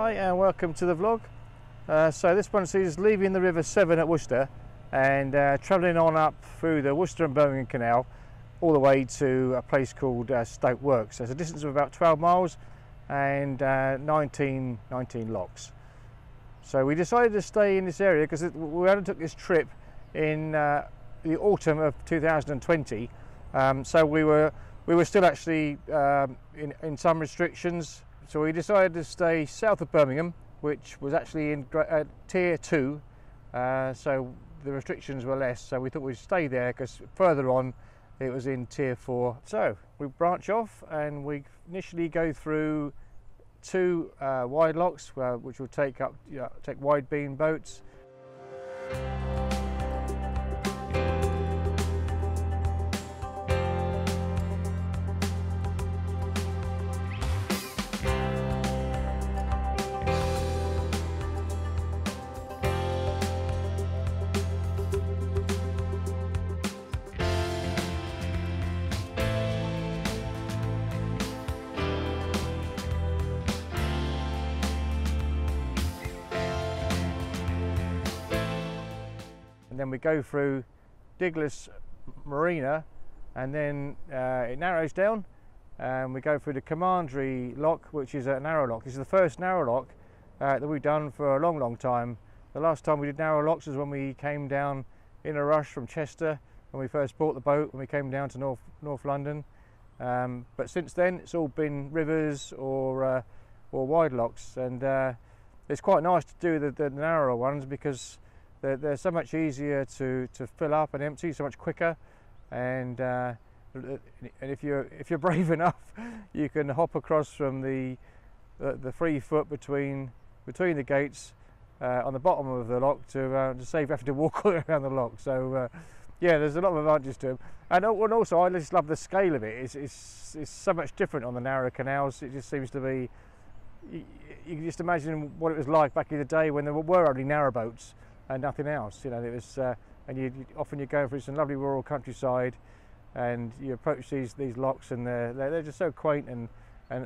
Hi and welcome to the vlog. So this one sees leaving the River Severn at Worcester and travelling on up through the Worcester and Birmingham Canal all the way to a place called Stoke Works. So it's a distance of about 12 miles and 19 locks. So we decided to stay in this area because we undertook this trip in the autumn of 2020. So we were still actually in some restrictions. So we decided to stay south of Birmingham, which was actually in tier 2, so the restrictions were less, so we thought we'd stay there because further on it was in tier 4. So we branch off and we initially go through 2 wide locks, which will take wide beam boats. Then we go through Diglis Marina, and then it narrows down and we go through the Commandery lock, which is a narrow lock. This is the first narrow lock that we've done for a long time. The last time we did narrow locks was when we came down in a rush from Chester when we first bought the boat, when we came down to North London, but since then it's all been rivers or wide locks, and it's quite nice to do the narrower ones because they're so much easier to fill up and empty, so much quicker, and if you're brave enough, you can hop across from the 3 foot between the gates on the bottom of the lock to save having to walk all around the lock. So yeah, there's a lot of advantages to them, and also I just love the scale of it. It's so much different on the narrow canals. It just seems to be, you can just imagine what it was like back in the day when there were only narrowboats and nothing else. You know, it was, and often you're going through some lovely rural countryside, and you approach these locks, and they're just so quaint and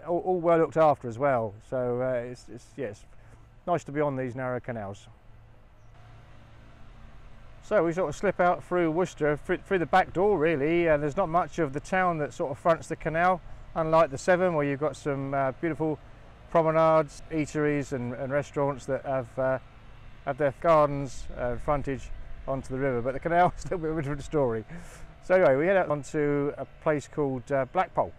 all well looked after as well. So it's nice to be on these narrow canals. So we sort of slip out through Worcester through the back door really, and there's not much of the town that sort of fronts the canal, unlike the Severn where you've got some beautiful promenades, eateries and restaurants that have their gardens frontage onto the river, but the canal is still a bit of a different story. So anyway, we head out onto a place called Blackpole.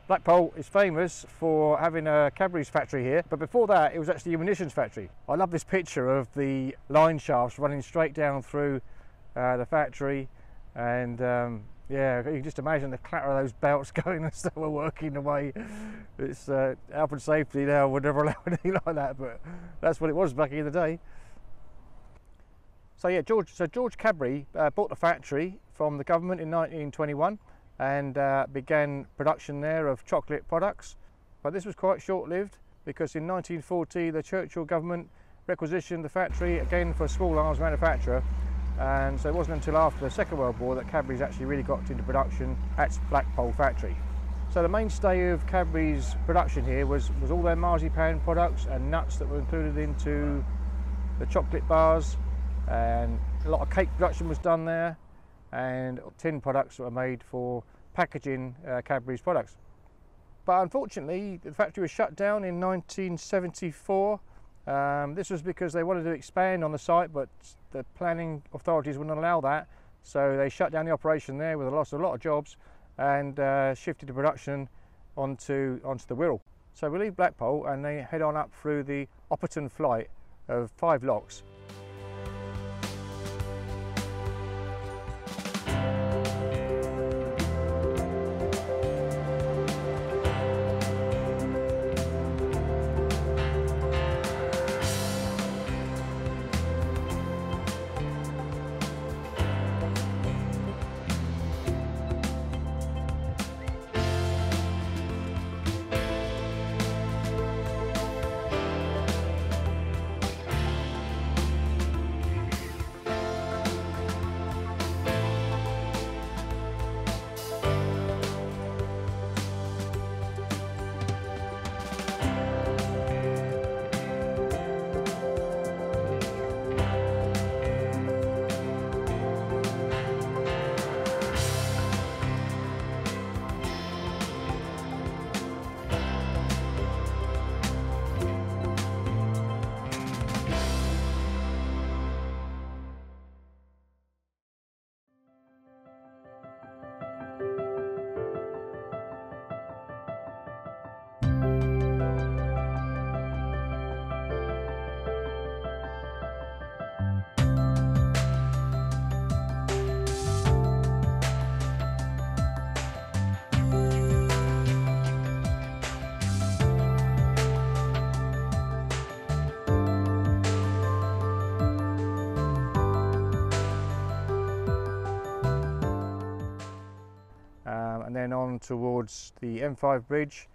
Blackpole is famous for having a Cadbury's factory here, but before that it was actually a munitions factory. I love this picture of the line shafts running straight down through the factory, and yeah, you can just imagine the clatter of those belts going as they were working away. It's health and safety now would never allow anything like that, but that's what it was back in the day. So yeah, George Cadbury bought the factory from the government in 1921 and began production there of chocolate products. But this was quite short-lived because in 1940 the Churchill government requisitioned the factory again for a small arms manufacturer. And so it wasn't until after the Second World War that Cadbury's actually really got into production at Blackpole factory. So the mainstay of Cadbury's production here was all their marzipan products and nuts that were included into the chocolate bars, and a lot of cake production was done there, and tin products that were made for packaging Cadbury's products. But unfortunately the factory was shut down in 1974. This was because they wanted to expand on the site, but the planning authorities wouldn't allow that, so they shut down the operation there with a loss of a lot of jobs, and shifted the production onto the Wirral. So we leave Blackpole and they head on up through the Opperton flight of 5 locks. and then on towards the M5 bridge,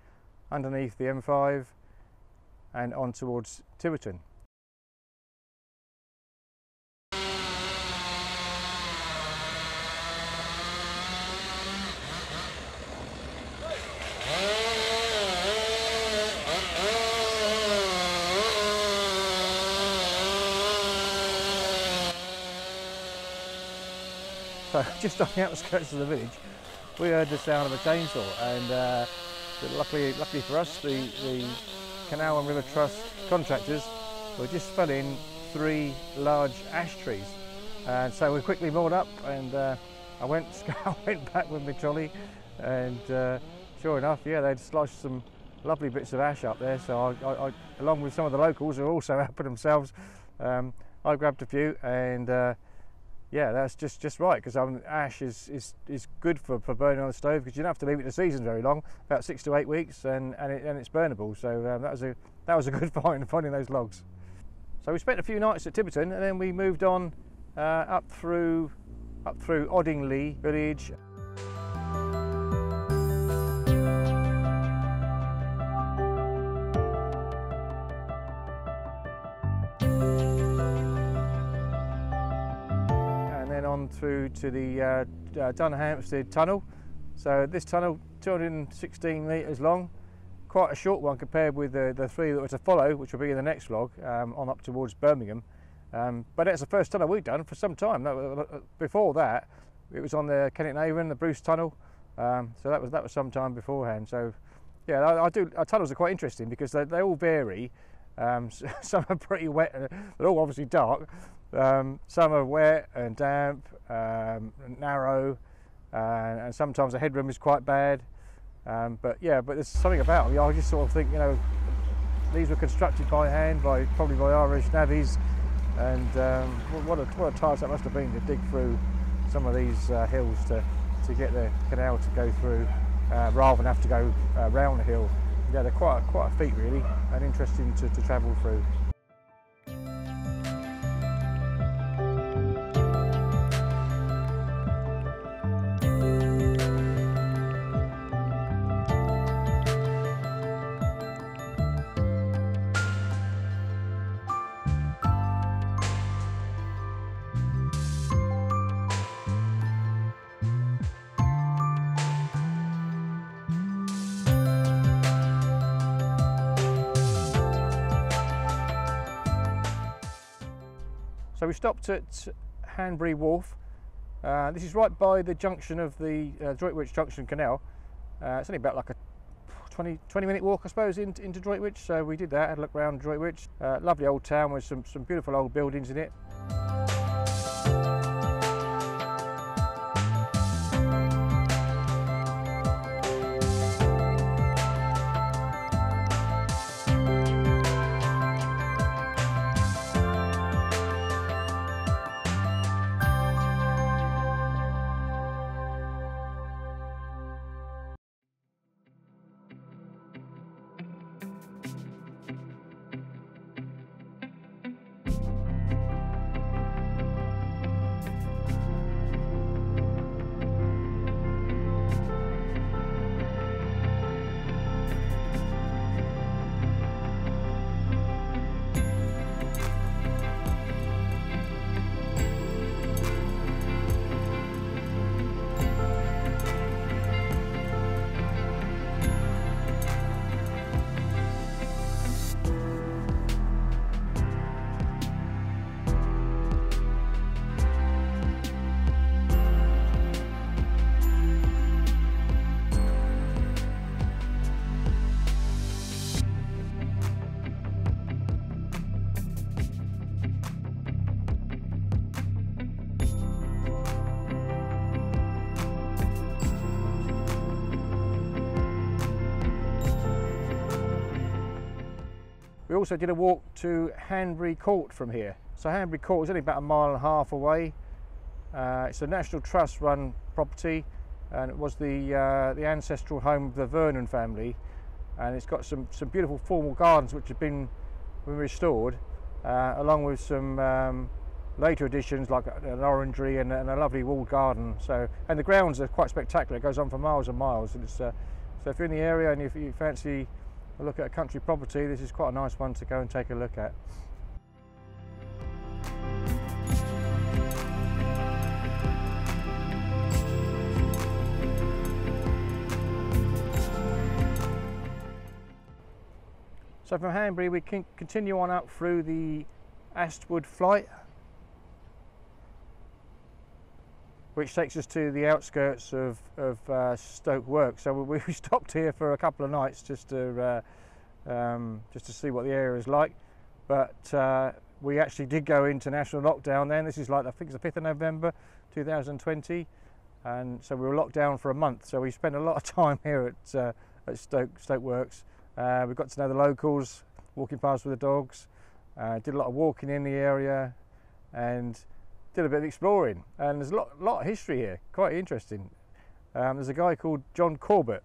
underneath the M5, and on towards Tiverton. So just on the outskirts of the village, we heard the sound of a chainsaw, and luckily for us, the Canal and River Trust contractors were just felling 3 large ash trees, and so we quickly moored up, and I went back with my trolley, and sure enough, yeah, they'd sliced some lovely bits of ash up there. So I along with some of the locals who are also helping themselves, I grabbed a few, and yeah, that's just right, because ash is good for burning on the stove, because you don't have to leave it to season very long, about 6 to 8 weeks, and it's burnable. So that was a good find, finding those logs. So we spent a few nights at Tiverton, and then we moved on up through Oddingly village. On through to the Dunhampstead tunnel. So this tunnel, 216 metres long, quite a short one compared with the 3 that were to follow, which will be in the next vlog, on up towards Birmingham. But it's the first tunnel we've done for some time. Before that, it was on the Kennet-Avon, the Bruce tunnel. So that was some time beforehand. So yeah, our tunnels are quite interesting because they all vary. Some are pretty wet, they're all obviously dark. Some are wet and damp, narrow, and sometimes the headroom is quite bad. But there's something about them. I just sort of think, you know, these were constructed by hand, probably by Irish navvies, and what a task that must have been to dig through some of these hills to get the canal to go through, rather than have to go round the hill. Yeah, they're quite a feat really, and interesting to travel through. So we stopped at Hanbury Wharf. This is right by the junction of the Droitwich Junction Canal. It's only about like a 20-minute walk, I suppose, into Droitwich. So we did that, had a look around Droitwich. Lovely old town with some beautiful old buildings in it. We also did a walk to Hanbury Court from here. So Hanbury Court is only about 1.5 miles away. It's a National Trust run property, and it was the ancestral home of the Vernon family, and it's got some beautiful formal gardens which have been restored, along with some later additions like an orangery and a lovely walled garden. So, and the grounds are quite spectacular. It goes on for miles and miles. And it's, so if you're in the area and if you fancy a look at a country property, this is quite a nice one to go and take a look at. So from Hanbury we can continue on up through the Astwood Flight, which takes us to the outskirts of Stoke Works. So we stopped here for a couple of nights just to see what the area is like. But we actually did go into national lockdown then. This is like, I think it's the 5th of November 2020, and so we were locked down for a month. So we spent a lot of time here at Stoke Works. We got to know the locals, walking past with the dogs. Did a lot of walking in the area and did a bit of exploring. And there's a lot of history here, quite interesting. There's a guy called John Corbett.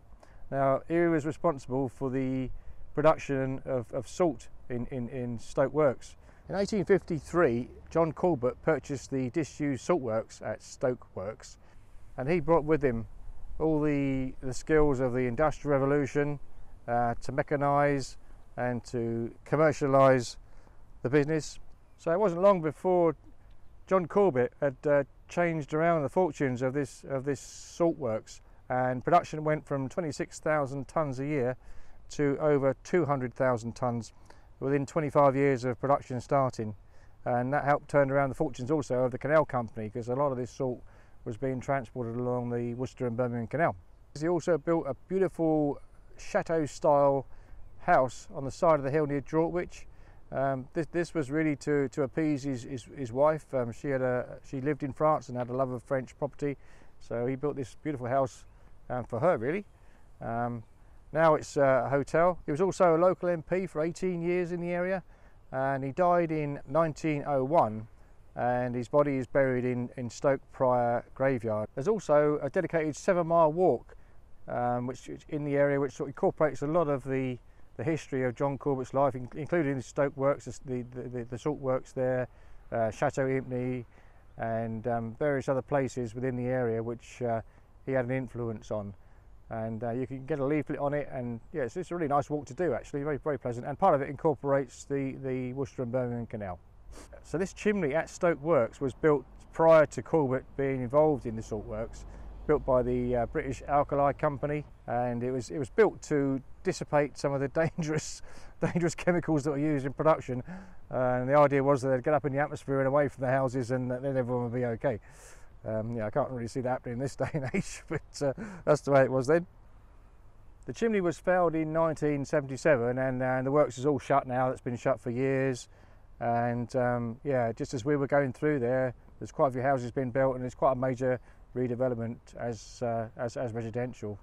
Now he was responsible for the production of salt in Stoke Works. In 1853, John Corbett purchased the disused salt works at Stoke Works, and he brought with him all the skills of the Industrial Revolution to mechanise and to commercialise the business. So it wasn't long before John Corbett had changed around the fortunes of this salt works, and production went from 26,000 tonnes a year to over 200,000 tonnes within 25 years of production starting, and that helped turn around the fortunes also of the Canal company, because a lot of this salt was being transported along the Worcester and Birmingham Canal. He also built a beautiful chateau style house on the side of the hill near Droitwich. This was really to appease his wife. She lived in France and had a love of French property, so he built this beautiful house for her really. Now it's a hotel. He was also a local MP for 18 years in the area, and he died in 1901, and his body is buried in Stoke Prior Graveyard. There's also a dedicated 7-mile walk which is in the area, which sort of incorporates a lot of the history of John Corbett's life, including the Stoke Works, the salt works there, Chateau Ypney, and various other places within the area which he had an influence on. And you can get a leaflet on it, and yeah, it's a really nice walk to do actually, very pleasant, and part of it incorporates the Worcester and Birmingham Canal. So this chimney at Stoke Works was built prior to Corbett being involved in the salt works, built by the British Alkali Company, and it was built to dissipate some of the dangerous chemicals that were used in production, and the idea was that they'd get up in the atmosphere and away from the houses, and then everyone would be okay. Yeah, I can't really see that happening in this day and age, but that's the way it was then. The chimney was felled in 1977, and the works is all shut now. That's been shut for years, and yeah, just as we were going through there's quite a few houses being built, and it's quite a major redevelopment as residential.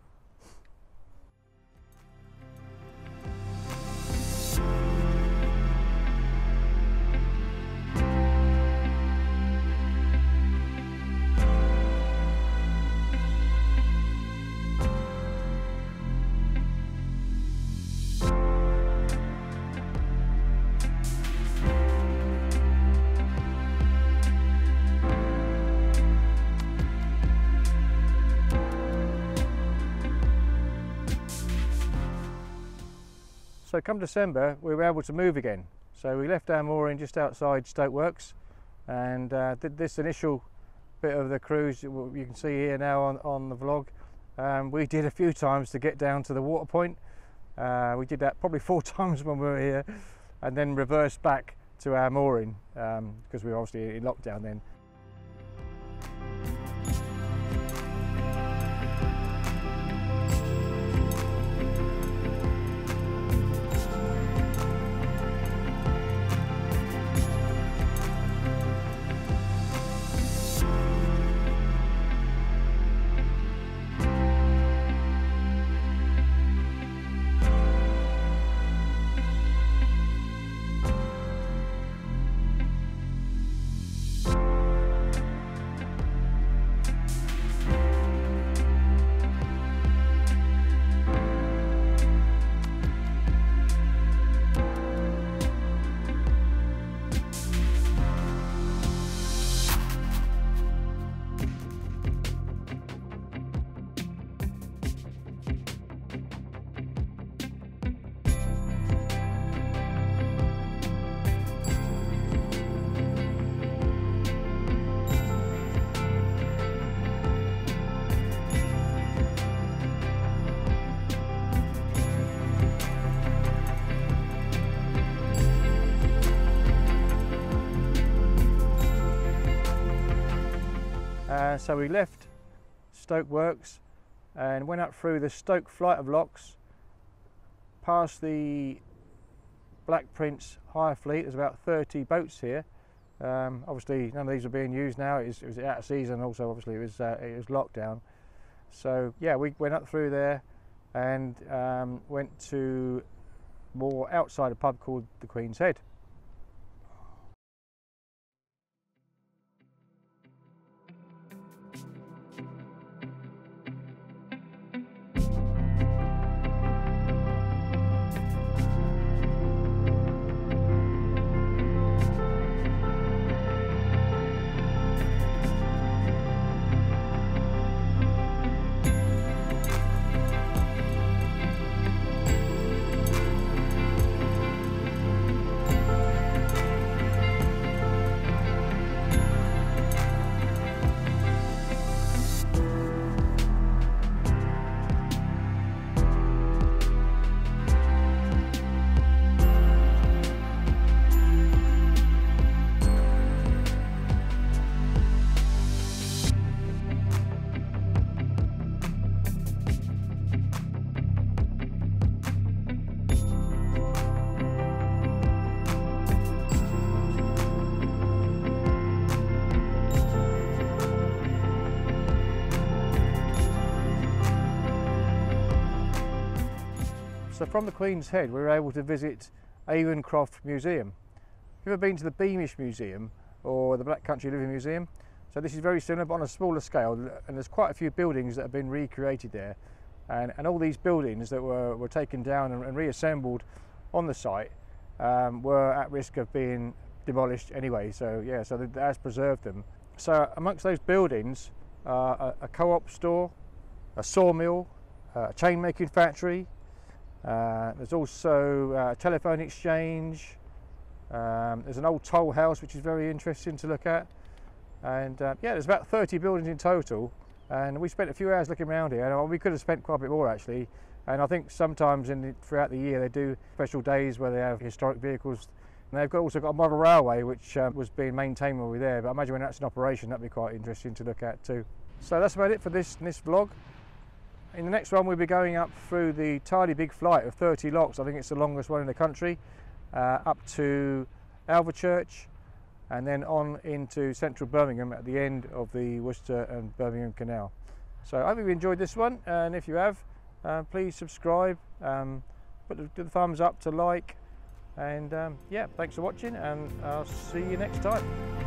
So come December, we were able to move again. So we left our mooring just outside Stoke Works, and did this initial bit of the cruise you can see here now on the vlog. We did a few times to get down to the water point. We did that probably 4 times when we were here, and then reversed back to our mooring because we were obviously in lockdown then. So we left Stoke Works and went up through the Stoke flight of locks, past the Black Prince hire fleet. There's about 30 boats here. Obviously none of these are being used now. It was out of season, also obviously it was lockdown. So yeah, we went up through there and went to more outside a pub called the Queen's Head. So from the Queen's Head we were able to visit Avonscroft Museum. Have you ever been to the Beamish Museum or the Black Country Living Museum? So this is very similar but on a smaller scale, and there's quite a few buildings that have been recreated there, and all these buildings that were taken down and reassembled on the site were at risk of being demolished anyway, so yeah, so that has preserved them. So amongst those buildings a co-op store, a sawmill, a chain making factory. There's also a telephone exchange. There's an old toll house which is very interesting to look at, and yeah, there's about 30 buildings in total, and we spent a few hours looking around here, and we could have spent quite a bit more actually, and I think sometimes throughout the year they do special days where they have historic vehicles, and they've also got a model railway which was being maintained while we were there, but I imagine when that's in operation that'd be quite interesting to look at too. So that's about it for this vlog. In the next one we'll be going up through the tidy big flight of 30 locks. I think it's the longest one in the country, up to Alvechurch and then on into central Birmingham at the end of the Worcester and Birmingham Canal. So I hope you enjoyed this one, and if you have, please subscribe, do the thumbs up to like, and yeah, thanks for watching, and I'll see you next time.